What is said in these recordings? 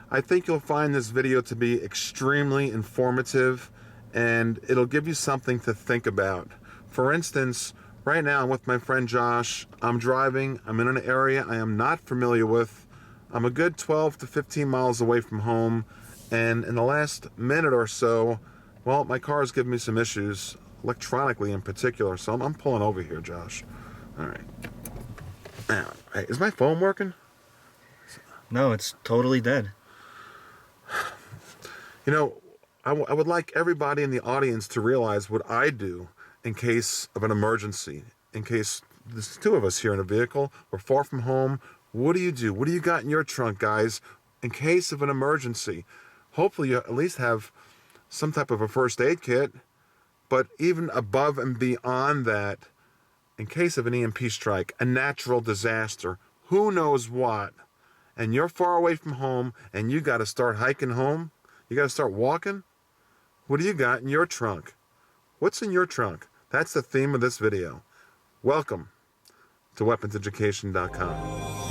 I think you'll find this video to be extremely informative, and it'll give you something to think about. For instance, right now I'm with my friend Josh. I'm driving. I'm in an area I am not familiar with. I'm a good 12 to 15 miles away from home, and in the last minute or so, well, my car is giving me some issues, electronically in particular, so I'm pulling over here, Josh. All right. Now, hey, is my phone working? No, it's totally dead. You know, I would like everybody in the audience to realize what I do in case of an emergency. In case there's two of us here in a vehicle, we're far from home. What do you do? What do you got in your trunk, guys, in case of an emergency? Hopefully you at least have some type of a first aid kit, but even above and beyond that, in case of an EMP strike, a natural disaster, who knows what, and you're far away from home and you got to start hiking home, you got to start walking, what do you got in your trunk? What's in your trunk? That's the theme of this video. Welcome to weaponseducation.com.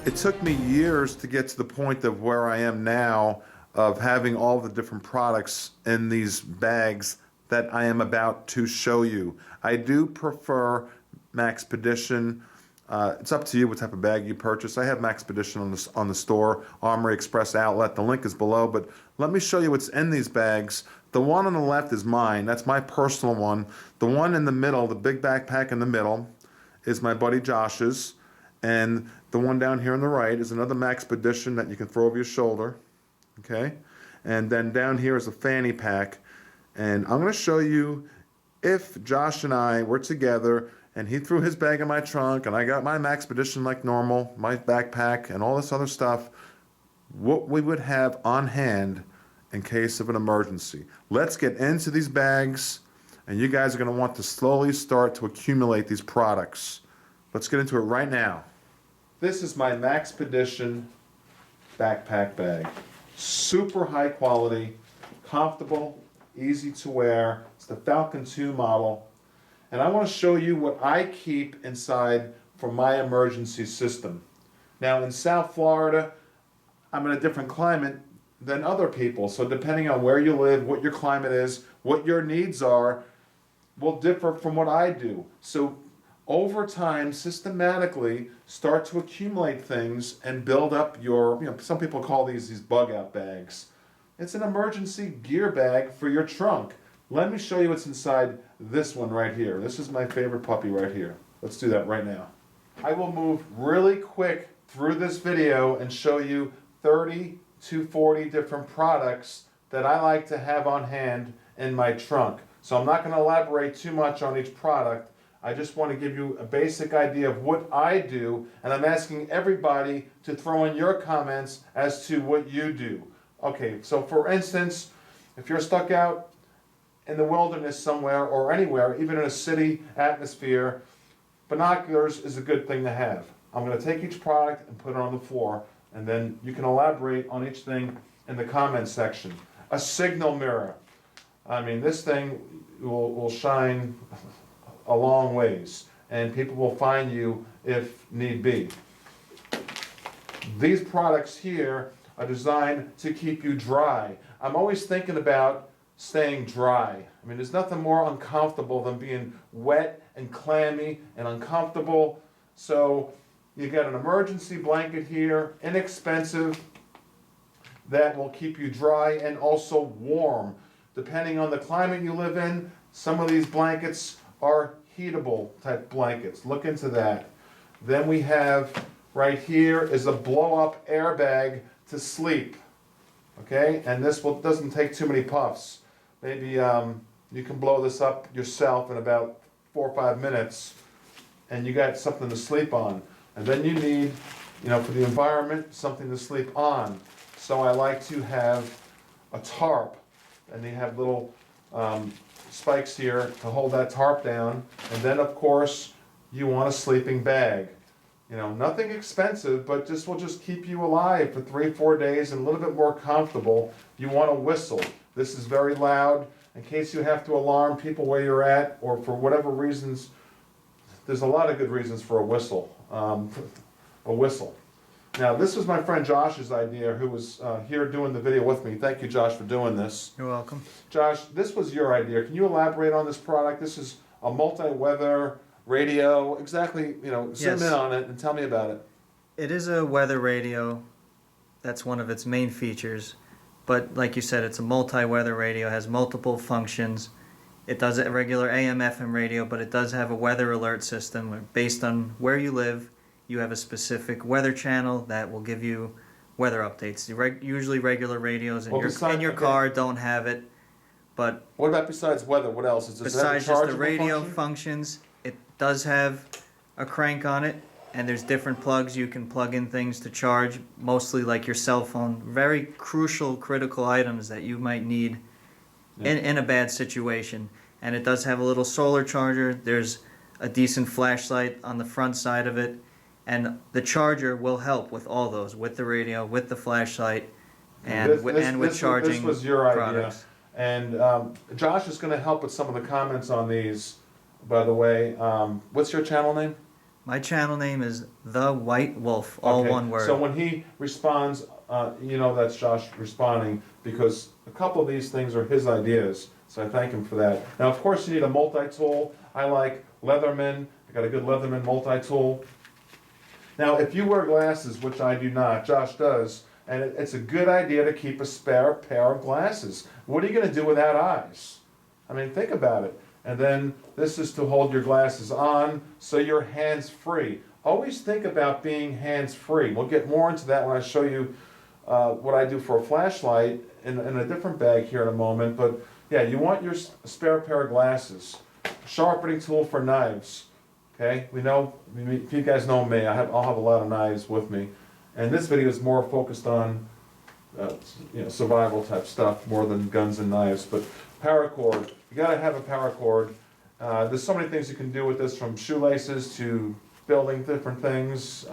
It took me years to get to the point of where I am now, of having all the different products in these bags that I am about to show you. I do prefer Maxpedition. It's up to you what type of bag you purchase. I have Maxpedition on the store, Armory Express outlet. The link is below, but let me show you what's in these bags. The one on the left is mine. That's my personal one. The one in the middle, the big backpack in the middle, is my buddy Josh's. And the one down here on the right is another Maxpedition that you can throw over your shoulder. Okay? And then down here is a fanny pack. And I'm going to show you, if Josh and I were together and he threw his bag in my trunk and I got my Maxpedition like normal, my backpack and all this other stuff, what we would have on hand in case of an emergency. Let's get into these bags, and you guys are going to want to slowly start to accumulate these products. Let's get into it right now. This is my Maxpedition backpack bag. Super high quality, comfortable, easy to wear. It's the Falcon 2 model. And I want to show you what I keep inside for my emergency system. Now in South Florida, I'm in a different climate than other people. So depending on where you live, what your climate is, what your needs are, will differ from what I do. So over time, systematically, start to accumulate things and build up your, some people call these bug out bags. It's an emergency gear bag for your trunk. Let me show you what's inside this one right here. This is my favorite puppy right here. Let's do that right now. I will move really quick through this video and show you 30 to 40 different products that I like to have on hand in my trunk. So I'm not going to elaborate too much on each product. I just want to give you a basic idea of what I do, and I'm asking everybody to throw in your comments as to what you do. Okay, so for instance, if you're stuck out in the wilderness somewhere or anywhere, even in a city atmosphere, binoculars is a good thing to have. I'm going to take each product and put it on the floor, and then you can elaborate on each thing in the comments section. A signal mirror. I mean, this thing will shine a long ways, and people will find you if need be. These products here are designed to keep you dry. I'm always thinking about staying dry. I mean, there's nothing more uncomfortable than being wet and clammy and uncomfortable. So you got an emergency blanket here, inexpensive, that will keep you dry and also warm. Depending on the climate you live in, some of these blankets are heatable type blankets. Look into that. Then we have right here is a blow-up airbag to sleep. Okay, and this doesn't take too many puffs. Maybe you can blow this up yourself in about 4 or 5 minutes, and you got something to sleep on. And then you need, for the environment, something to sleep on. So I like to have a tarp, and they have little spikes here to hold that tarp down. And then of course you want a sleeping bag. Nothing expensive, but will just keep you alive for 3 or 4 days and a little bit more comfortable. You want a whistle. This is very loud in case you have to alarm people where you're at, or for whatever reasons. There's a lot of good reasons for a whistle. A whistle. Now, this was my friend Josh's idea, who was here doing the video with me. Thank you, Josh, for doing this. You're welcome. Josh, this was your idea. Can you elaborate on this product? This is a multi-weather radio. Exactly, zoom Yes. in on it and tell me about it. It is a weather radio. That's one of its main features. But like you said, it's a multi-weather radio, has multiple functions. It does a regular AM FM radio, but it does have a weather alert system where, based on where you live, you have a specific weather channel that will give you weather updates. Usually regular radios in your car don't have it, but What about besides weather? What else? Does it have a besides just the chargeable radio function? functions, it does have a crank on it, and there's different plugs you can plug in things to charge, mostly like your cell phone. Very crucial, critical items that you might need in a bad situation. And it does have a little solar charger. There's a decent flashlight on the front side of it. And the charger will help with all those, with the radio, with the flashlight, and with charging This was your products. idea. And Josh is going to help with some of the comments on these, by the way. What's your channel name? My channel name is The White Wolf, all Okay, one word. So when he responds, that's Josh responding, because a couple of these things are his ideas. So I thank him for that. Now, of course, you need a multi-tool. I like Leatherman. I got a good Leatherman multi-tool. Now, if you wear glasses, which I do not, Josh does, and it's a good idea to keep a spare pair of glasses. What are you going to do without eyes? I mean, think about it. And then this is to hold your glasses on so you're hands-free. Always think about being hands-free. We'll get more into that when I show you what I do for a flashlight in a different bag here in a moment. But yeah, you want your spare pair of glasses. Sharpening tool for knives. Okay, if you guys know me, I'll have a lot of knives with me. And this video is more focused on survival type stuff more than guns and knives. But paracord, you gotta have a paracord. There's so many things you can do with this, from shoelaces to building different things.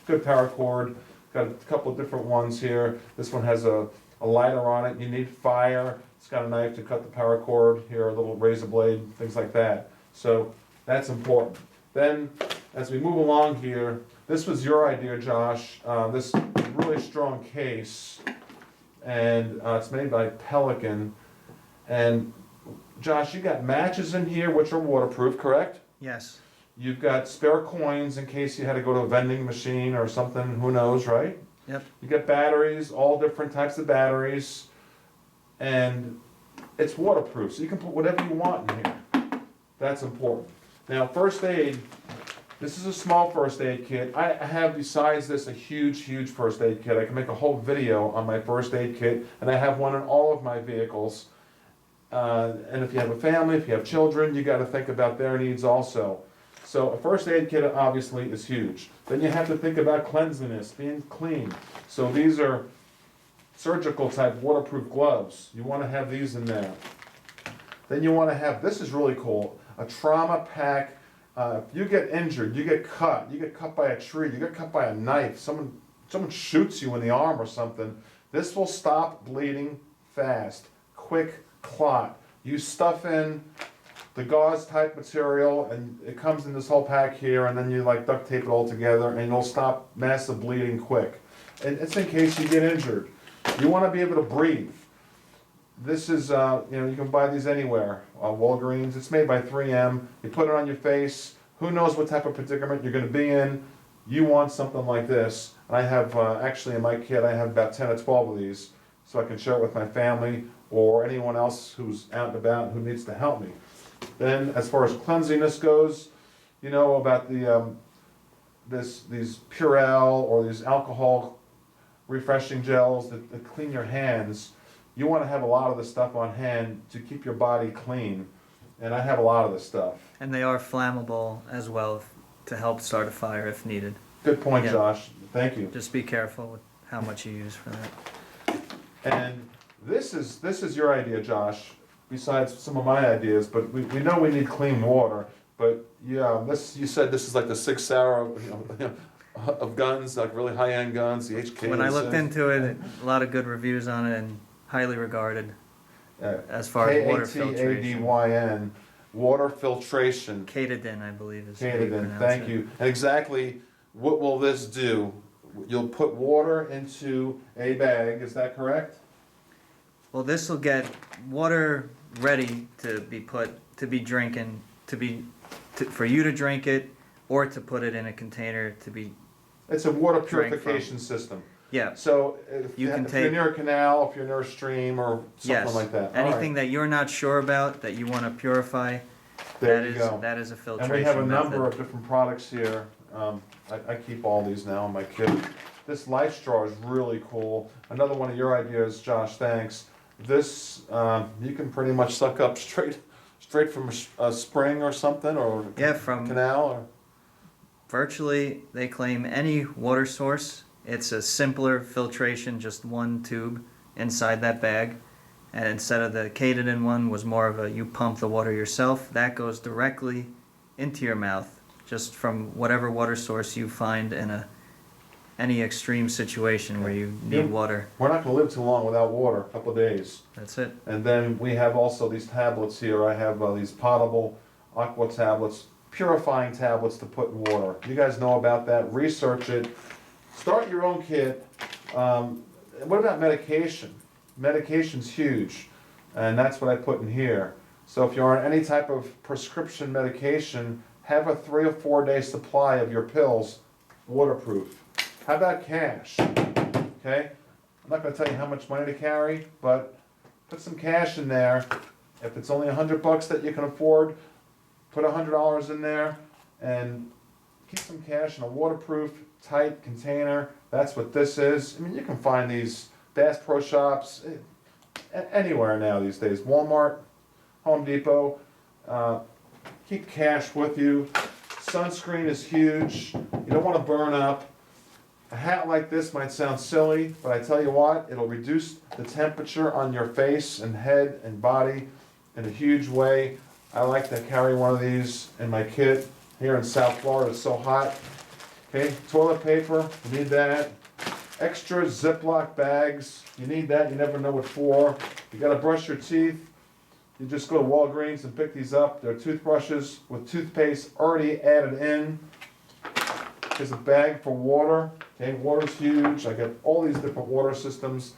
Good paracord. Got a couple of different ones here. This one has a lighter on it. You need fire. It's got a knife to cut the paracord here, a little razor blade, things like that. So that's important. Then, as we move along here, this was your idea, Josh. This really strong case, and it's made by Pelican. And Josh, you got matches in here, which are waterproof, correct? Yes. You've got spare coins in case you had to go to a vending machine or something, who knows, right? Yep. You got batteries, all different types of batteries, and it's waterproof, so you can put whatever you want in here. That's important. Now, first aid, this is a small first aid kit. I have, besides this, a huge, huge first aid kit. I can make a whole video on my first aid kit, and I have one in all of my vehicles. And if you have a family, if you have children, you got to think about their needs also. So a first aid kit obviously is huge. Then you have to think about cleanliness, being clean. So these are surgical type waterproof gloves. You want to have these in there. Then you want to have, this is really cool, a trauma pack. If you get injured, you get cut by a tree, you get cut by a knife, someone shoots you in the arm or something, this will stop bleeding fast. Quick clot. You stuff in the gauze type material, and it comes in this whole pack here, and then you duct tape it all together, and it'll stop massive bleeding quick. And it's in case you get injured. You want to be able to breathe. This is, you can buy these anywhere. Walgreens. It's made by 3M. You put it on your face. Who knows what type of predicament you're going to be in. You want something like this. And I have, actually in my kit, I have about 10 or 12 of these, so I can share it with my family or anyone else who's out and about who needs to help me. Then, as far as cleanliness goes, you know about the these Purell or these alcohol refreshing gels that clean your hands. You want to have a lot of this stuff on hand to keep your body clean, and I have a lot of this stuff. And they are flammable as well to help start a fire if needed. Good point, Yeah. Josh. Thank you. Just be careful with how much you use for that. And this is your idea, Josh, besides some of my ideas, but we know we need clean water. But yeah, you said this is like the 6 Sarah of guns, like really high-end guns, the HK. When I looked into it, a lot of good reviews on it and highly regarded. as far as water filtration. Katadyn, water filtration. Katadyn, I believe is how you Katadyn, pronounce thank it. you. And exactly what will this do? You'll put water into a bag, is that correct? Well, this will get water ready to be drinking, for you to drink it, or to put it in a container to be. It's a water Drank from. purification system. Yeah. So if, You can if you're take- near a canal, if you're near a stream or something Yes. like that. All Anything right. that you're not sure about that you want to purify, There you go. that is a And filtration we have a method. number of different products here. I keep all these now in my kit. This life straw is really cool. Another one of your ideas, Josh, thanks. This, you can pretty much suck up straight from a spring or something, or Yeah, from canal. Or virtually, they claim any water source. It's a simpler filtration, just one tube inside that bag. And instead of the Katadyn one was more of a you pump the water yourself. That goes directly into your mouth, just from whatever water source you find in any extreme situation where you need water. We're not going to live too long without water, a couple of days. That's it. And then we have also these tablets here. I have these potable aqua tablets, purifying tablets to put in water. You guys know about that. Research it. Start your own kit. What about medication? Medication's huge, and that's what I put in here. So if you're on any type of prescription medication, have a 3 or 4 day supply of your pills waterproof. How about cash? Okay? I'm not going to tell you how much money to carry, but put some cash in there. If it's only $100 that you can afford, put $100 in there and keep some cash in a waterproof, tight container. That's what this is. I mean, you can find these Bass Pro Shops anywhere now these days. Walmart, Home Depot. Keep cash with you. Sunscreen is huge. You don't want to burn up. A hat like this might sound silly, but I tell you what, it'll reduce the temperature on your face and head and body in a huge way. I like to carry one of these in my kit. Here in South Florida, it's so hot. Okay, toilet paper, you need that. Extra Ziploc bags, you need that, you never know what for. You gotta brush your teeth, you just go to Walgreens and pick these up. They're toothbrushes with toothpaste already added in. Here's a bag for water. Okay, water's huge. I got all these different water systems.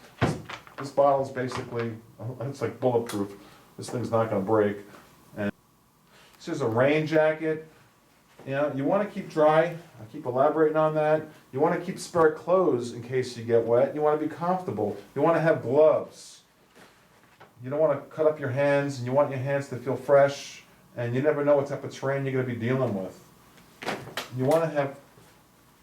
This bottle's basically, it's like bulletproof. This thing's not gonna break. And this is a rain jacket. You know, you want to keep dry. I keep elaborating on that. You want to keep spare clothes in case you get wet. You want to be comfortable. You want to have gloves. You don't want to cut up your hands, and you want your hands to feel fresh, and you never know what type of terrain you're going to be dealing with. You want to have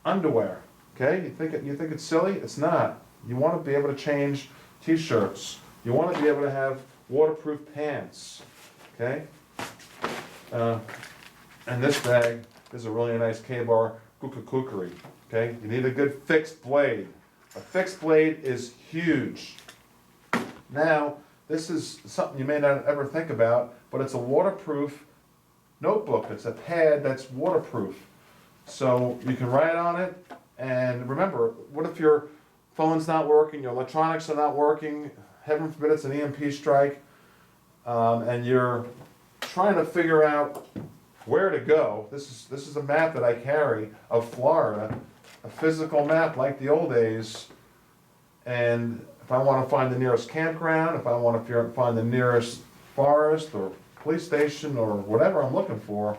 underwear. Okay? You think it's silly? It's not. You want to be able to change t-shirts. You want to be able to have waterproof pants. Okay? And this bag is a really nice K-bar kookery. Okay? You need a good fixed blade. A fixed blade is huge. Now, this is something you may not ever think about, but it's a waterproof notebook. It's a pad that's waterproof. So you can write on it, and remember, what if your phone's not working, your electronics are not working, heaven forbid it's an EMP strike, and you're trying to figure out where to go. This is a map that I carry of Florida, a physical map like the old days, and if I want to find the nearest campground, if I want to find the nearest forest or police station or whatever I'm looking for,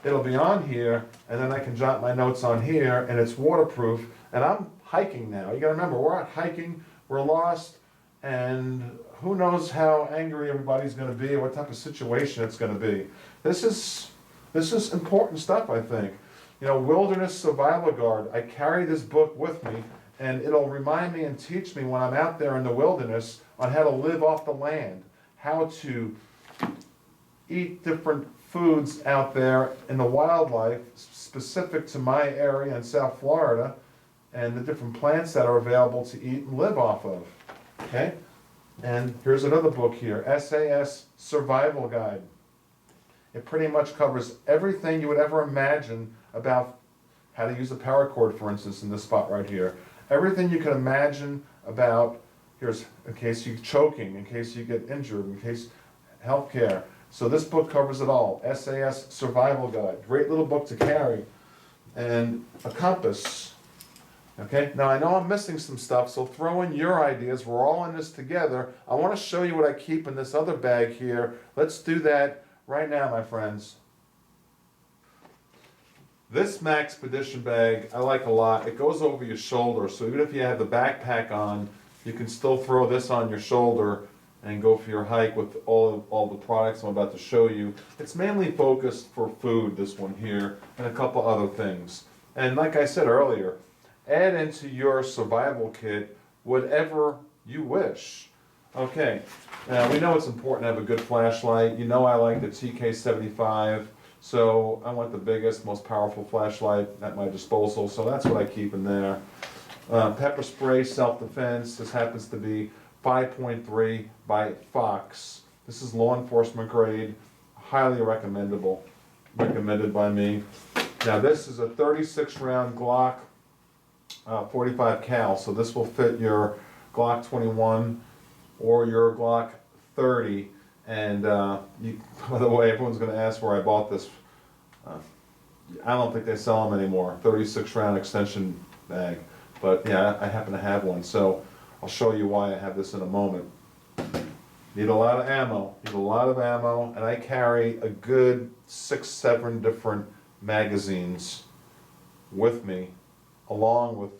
it'll be on here, and then I can jot my notes on here, and it's waterproof. And I'm hiking now. You gotta remember, we're out hiking, we're lost, and who knows how angry everybody's gonna be, or what type of situation it's gonna be. This is important stuff, I think. You know, Wilderness Survival Guide, I carry this book with me, and it'll remind me and teach me when I'm out there in the wilderness on how to live off the land, how to eat different foods out there in the wildlife specific to my area in South Florida, and the different plants that are available to eat and live off of. Okay? And here's another book here, SAS Survival Guide. It pretty much covers everything you would ever imagine about how to use a paracord, for instance, in this spot right here. Everything you can imagine about, here's in case you're choking, in case you get injured, in case healthcare. So this book covers it all. SAS Survival Guide, great little book to carry. And a compass. Okay, now I know I'm missing some stuff, so throw in your ideas. We're all in this together. I want to show you what I keep in this other bag here. Let's do that right now, my friends. This Maxpedition bag I like a lot. It goes over your shoulder, so even if you have the backpack on, you can still throw this on your shoulder and go for your hike with all the products I'm about to show you. It's mainly focused for food, this one here, and a couple other things. And like I said earlier, add into your survival kit whatever you wish. Okay, now we know it's important to have a good flashlight. You know I like the TK75, so I want the biggest, most powerful flashlight at my disposal, so that's what I keep in there. Pepper spray, self-defense. This happens to be 5.3 by Fox. This is law enforcement grade, highly recommended by me. Now this is a 36 round Glock 45 cal, so this will fit your Glock 21 or your Glock 30. And by the way, everyone's going to ask where I bought this. I don't think they sell them anymore. 36 round extension bag, but yeah, I happen to have one, so I'll show you why I have this in a moment. Need a lot of ammo, and I carry a good 6-7 different magazines with me, along with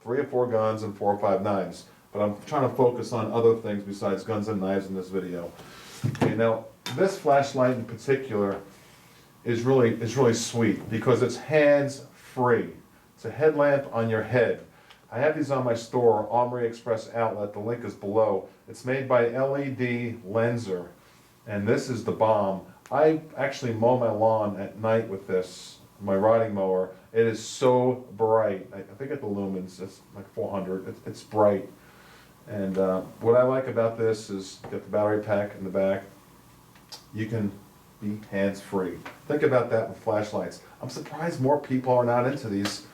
3 or 4 guns and 4 or 5 knives. But I'm trying to focus on other things besides guns and knives in this video. Okay, now this flashlight in particular is really sweet because it's hands-free. It's a headlamp on your head. I have these on my store, Armory Express Outlet. The link is below. It's made by LED Lenser, and this is the bomb. I actually mow my lawn at night with this, my riding mower. It is so bright. I think at the lumens, it's like 400. It's bright. And what I like about this is get the battery pack in the back. You can be hands-free. Think about that with flashlights. I'm surprised more people are not into these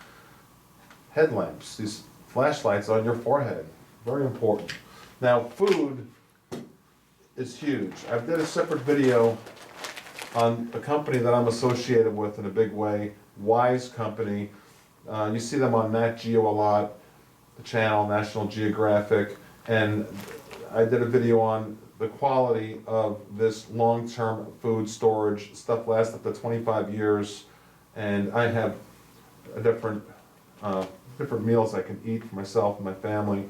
headlamps, these flashlights on your forehead. Very important. Now, food is huge. I did a separate video on a company that I'm associated with in a big way, Wise Company. You see them on Nat Geo a lot, the channel, National Geographic, and I did a video on the quality of this long-term food storage. Stuff lasts up to 25 years, and I have a different meals I can eat for myself and my family.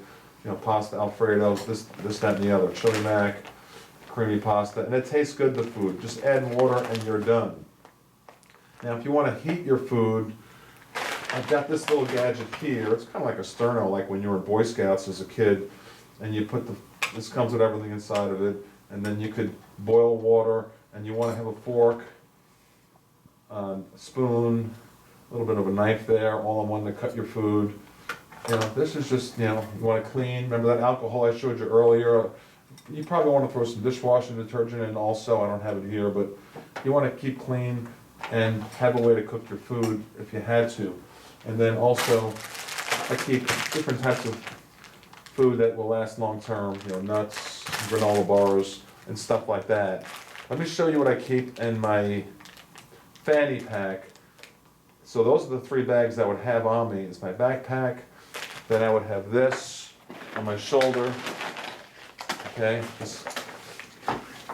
You know, pasta Alfredo, this, that, and the other. Chili mac, creamy pasta, and it tastes good, the food. Just add water and you're done. Now, if you want to heat your food, I've got this little gadget here. It's kind of like a sterno, like when you were in Boy Scouts as a kid, and you put this comes with everything inside of it, and then you could boil water, and you want to have a fork, spoon, a little bit of a knife there, all in one to cut your food. You know, this is just, you know, you want to clean. Remember that alcohol I showed you earlier? You probably want to throw some dishwashing detergent in also. I don't have it here, but you want to keep clean and have a way to cook your food if you had to. And then also, I keep different types of food that will last long term, you know, nuts, granola bars, and stuff like that. Let me show you what I keep in my fanny pack. So those are the 3 bags I would have on me. It's my backpack, then I would have this on my shoulder, okay,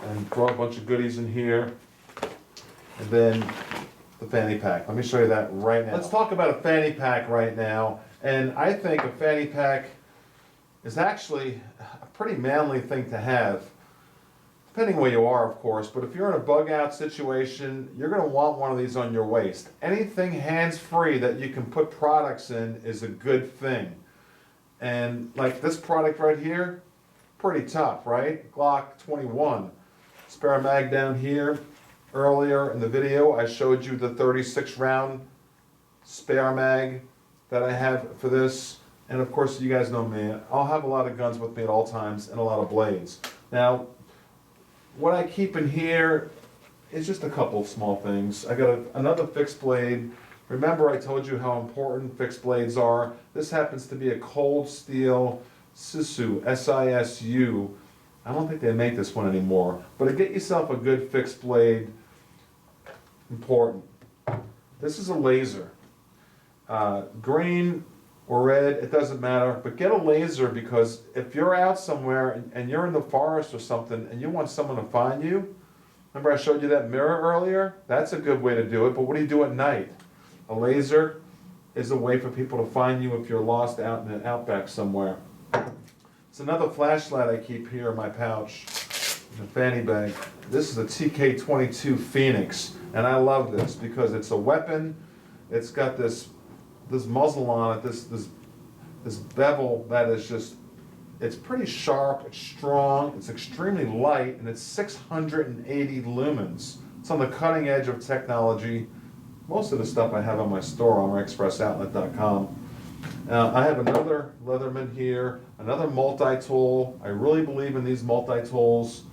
and throw a bunch of goodies in here, and then the fanny pack. Let me show you that right now. Let's talk about a fanny pack right now, and I think a fanny pack is actually a pretty manly thing to have, depending where you are, of course, but if you're in a bug-out situation, you're going to want one of these on your waist. Anything hands-free that you can put products in is a good thing. And like this product right here, pretty tough, right? Glock 21. Spare mag down here. Earlier in the video, I showed you the 36 round spare mag that I have for this. And of course, you guys know me. I'll have a lot of guns with me at all times and a lot of blades. Now, what I keep in here is just a couple of small things. I got another fixed blade. Remember I told you how important fixed blades are. This happens to be a cold steel Sisu, S-I-S-U. I don't think they make this one anymore. But to get yourself a good fixed blade, important. This is a laser. Green or red, it doesn't matter, but get a laser, because if you're out somewhere and you're in the forest or something and you want someone to find you, remember I showed you that mirror earlier? That's a good way to do it, but what do you do at night? A laser is a way for people to find you if you're lost out in the outback somewhere. It's another flashlight I keep here in my pouch, in the fanny bag. This is a TK22 Phoenix, and I love this because it's a weapon. It's got this muzzle on it, this bevel that is just, it's pretty sharp, it's strong, it's extremely light, and it's 680 lumens. It's on the cutting edge of technology. Most of the stuff I have on my store on expressoutlet.com. I have another Leatherman here, another multi-tool. I really believe in these multi-tools.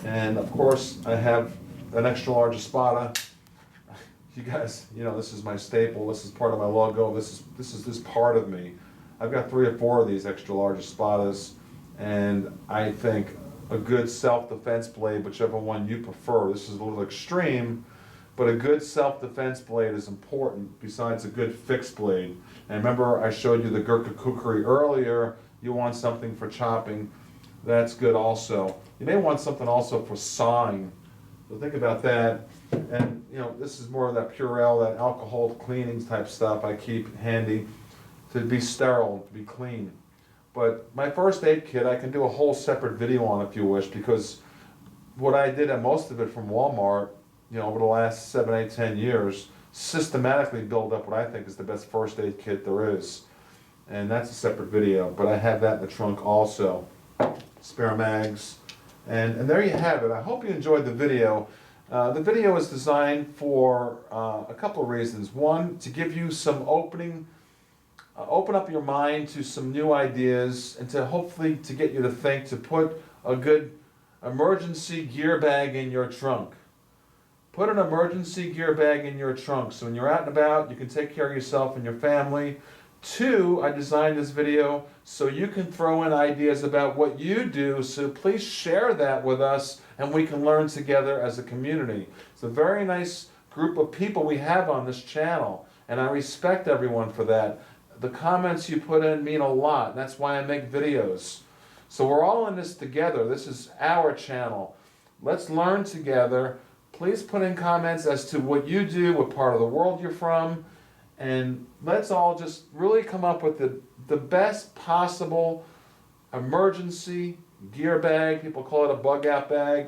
And of course, I have an extra large Espada. You guys, you know, this is my staple. This is part of my logo. This is part of me. I've got 3 or 4 of these extra large Espadas, and I think a good self-defense blade, whichever one you prefer. This is a little extreme, but a good self-defense blade is important besides a good fixed blade. And remember, I showed you the Gurkha kukri earlier. You want something for chopping. That's good also. You may want something also for sawing. So think about that. And you know, this is more of that Purell, that alcohol cleaning type stuff I keep handy to be sterile, to be clean. But my first aid kit, I can do a whole separate video on if you wish, because what I did, and most of it from Walmart, you know, over the last 7, 8, 10 years, systematically build up what I think is the best first aid kit there is. And that's a separate video, but I have that in the trunk also. Spare mags. And there you have it. I hope you enjoyed the video. The video is designed for a couple of reasons. One, to give you some open up your mind to some new ideas, and to hopefully to get you to think to put a good emergency gear bag in your trunk. Put an emergency gear bag in your trunk, so when you're out and about, you can take care of yourself and your family. 2, I designed this video so you can throw in ideas about what you do, so please share that with us and we can learn together as a community. It's a very nice group of people we have on this channel, and I respect everyone for that. The comments you put in mean a lot, and that's why I make videos. So we're all in this together. This is our channel. Let's learn together. Please put in comments as to what you do, what part of the world you're from, and let's all just really come up with the best possible emergency gear bag. People call it a bug out bag.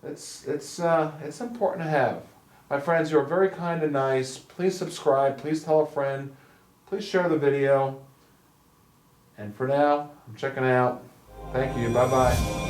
It's important to have. My friends, you're very kind and nice. Please subscribe. Please tell a friend. Please share the video. And for now, I'm checking out. Thank you. Bye-bye.